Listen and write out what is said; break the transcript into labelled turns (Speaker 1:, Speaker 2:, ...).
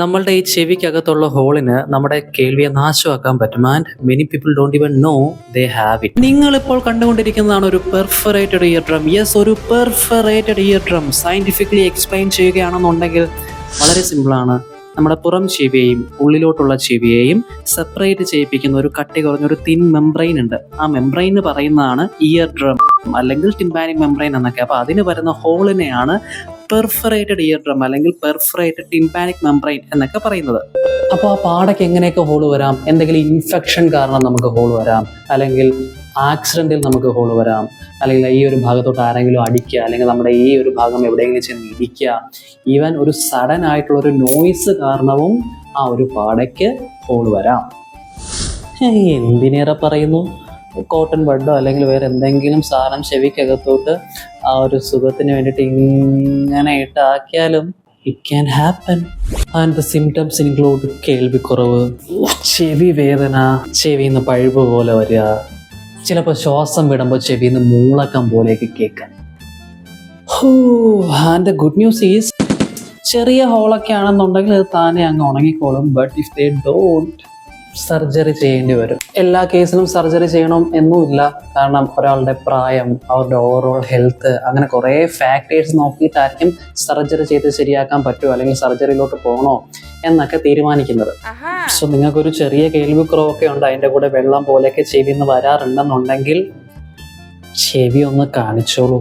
Speaker 1: നമ്മളുടെ ഈ ചെവിക്കകത്തുള്ള ഹോളിന് നമ്മുടെ കേൾവിയെ നാശമാക്കാൻ പറ്റും. And many people don't even know they have it. നിങ്ങൾ ഇപ്പോൾ കണ്ടുകൊണ്ടിരിക്കുന്നതാണ് ഒരു പെർഫറേറ്റഡ് ഇയർ ഡ്രം. യെസ്, ഒരു perforated ear drum. Scientifically explain ചെയ്യുകയാണെന്നുണ്ടെങ്കിൽ വളരെ സിമ്പിളാണ്. നമ്മുടെ പുറം ചെവിയെയും ഉള്ളിലോട്ടുള്ള ചെവിയെയും സെപ്പറേറ്റ് ചെയ്യിപ്പിക്കുന്ന ഒരു കട്ടി കുറഞ്ഞൊരു തിൻ മെംബ്രെയിൻ ഉണ്ട്. ആ മെംബ്രെയിൻ പറയുന്നതാണ് ഇയർ ഡ്രം അല്ലെങ്കിൽ ടിംപാനിക് മെംബ്രെയിൻ എന്നൊക്കെ. അപ്പോൾ അതിന് വരുന്ന ഹോളിനെയാണ് പെർഫറേറ്റഡ് ഇയർ ഡ്രം അല്ലെങ്കിൽ പെർഫറേറ്റഡ് ടിംപാനിക് മെംബ്രെയിൻ എന്നൊക്കെ പറയുന്നത്. അപ്പോൾ ആ പാടയ്ക്ക് എങ്ങനെയൊക്കെ ഹോൾ വരാം? എന്തെങ്കിലും ഇൻഫെക്ഷൻ കാരണം നമുക്ക് ഹോൾ വരാം, അല്ലെങ്കിൽ ആക്സിഡൻറ്റിൽ നമുക്ക് ഹോൾ വരാം, അല്ലെങ്കിൽ ഈ ഒരു ഭാഗത്തോട്ട് ആരെങ്കിലും അടിക്കുക, അല്ലെങ്കിൽ നമ്മുടെ ഈ ഒരു ഭാഗം എവിടെയെങ്കിലും ചെന്ന് ഇടിക്കുക, ഈവൻ ഒരു സഡൻ ആയിട്ടുള്ള ഒരു നോയ്സ് കാരണവും ആ ഒരു പാടയ്ക്ക് ഹോൾ വരാം. എന്തിനേറെ പറയുന്നു, കോട്ടൺ ബഡോ അല്ലെങ്കിൽ വേറെ എന്തെങ്കിലും സാധനം ചെവിക്കകത്തോട്ട് ആ ഒരു സുഖത്തിന് വേണ്ടിയിട്ട് ഇങ്ങനെ ഇട്ടാക്കിയാലും it can happen. And the symptoms include കേൾവിക്കുറവ്, ചെവി വേദന, ചെവിയിൽ നിന്ന് പഴുപ്പ് പോലെ വരിക, ചിലപ്പോൾ ശ്വാസം വിടുമ്പോൾ ചെവിയിൽ നിന്ന് മൂളക്കം പോലെയൊക്കെ കേൾക്കാൻ. And the good news is, ചെറിയ ഹോളൊക്കെ ആണെന്നുണ്ടെങ്കിൽ അത് താനെ അങ്ങ് ഉണങ്ങിക്കോളും. But if they don't, surgery ചെയ്യേണ്ടി വരും. എല്ലാ കേസിലും സർജറി ചെയ്യണം എന്നുമില്ല. കാരണം ഒരാളുടെ പ്രായം, അവരുടെ ഓവറോൾ ഹെൽത്ത്, അങ്ങനെ കുറേ ഫാക്ടേഴ്സ് നോക്കിയിട്ടായിരിക്കും സർജറി ചെയ്ത് ശരിയാക്കാൻ പറ്റുമോ അല്ലെങ്കിൽ സർജറിയിലോട്ട് പോകണോ എന്നൊക്കെ തീരുമാനിക്കുന്നത്. സോ നിങ്ങൾക്കൊരു ചെറിയ കേൾവിക്കുറവൊക്കെ ഉണ്ട്, അതിൻ്റെ കൂടെ വെള്ളം പോലെയൊക്കെ ചെവിയിൽ നിന്ന് വരാറുണ്ടെന്നുണ്ടെങ്കിൽ ചെവി ഒന്ന് കാണിച്ചോളൂ.